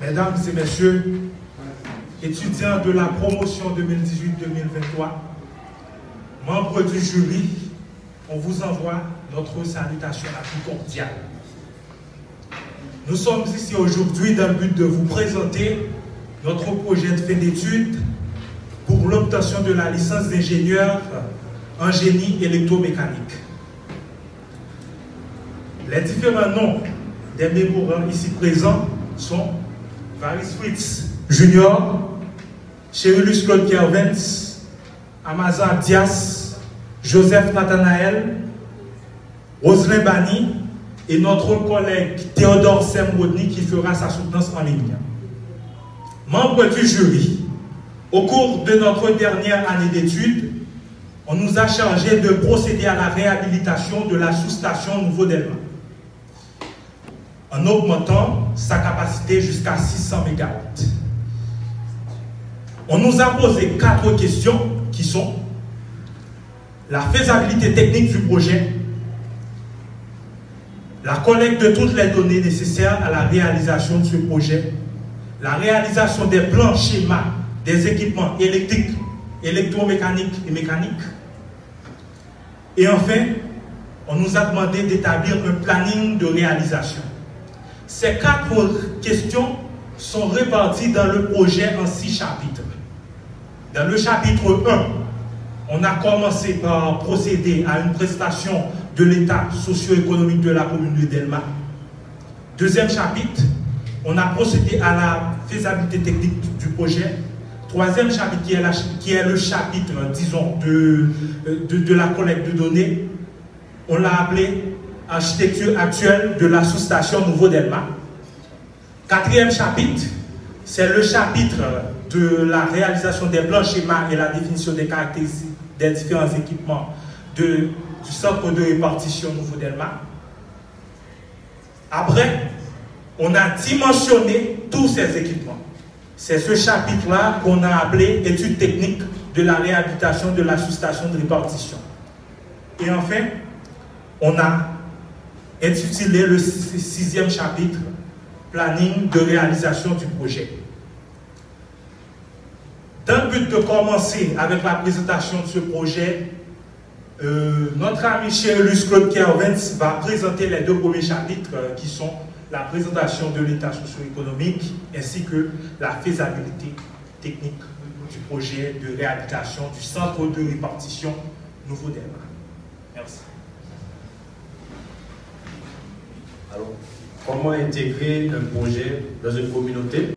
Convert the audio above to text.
Mesdames et messieurs, étudiants de la promotion 2018-2023, membres du jury, on vous envoie notre salutation la plus cordiale. Nous sommes ici aujourd'hui dans le but de vous présenter notre projet de fin d'études pour l'obtention de la licence d'ingénieur en génie électromécanique. Les différents noms des mémorants ici présents sont Varis Fritz Junior, Chérulus Claude Kervens, Amazan Dias, Joseph Nathanaël, Roselyn Bani et notre collègue Théodore Semrodny qui fera sa soutenance en ligne. Membres du jury, au cours de notre dernière année d'études, on nous a chargé de procéder à la réhabilitation de la sous-station Nouveau Delma, en augmentant sa capacité jusqu'à 600 MW. On nous a posé 4 questions qui sont la faisabilité technique du projet, la collecte de toutes les données nécessaires à la réalisation de ce projet, la réalisation des plans schémas des équipements électriques, électromécaniques et mécaniques. Et enfin, on nous a demandé d'établir un planning de réalisation. Ces 4 questions sont réparties dans le projet en 6 chapitres. Dans le chapitre 1, on a commencé par procéder à une prestation de l'état socio-économique de la commune de Delma. Deuxième chapitre, on a procédé à la faisabilité technique du projet. Troisième chapitre, qui est le chapitre, disons, de la collecte de données, on l'a appelé architecture actuelle de la sous-station Nouveau Delma. Quatrième chapitre, c'est le chapitre de la réalisation des plans schémas et la définition des caractéristiques des différents équipements du centre de répartition Nouveau Delma. Après, on a dimensionné tous ces équipements. C'est ce chapitre-là qu'on a appelé études techniques de la réhabilitation de la sous-station de répartition. Et enfin, on a intitulé le 6e chapitre, planning de réalisation du projet. Dans le but de commencer avec la présentation de ce projet, notre ami Chérulus Claude Kervens va présenter les 2 premiers chapitres qui sont la présentation de l'état socio-économique ainsi que la faisabilité technique du projet de réhabilitation du centre de répartition Nouveau Delma. Merci. Alors, comment intégrer un projet dans une communauté?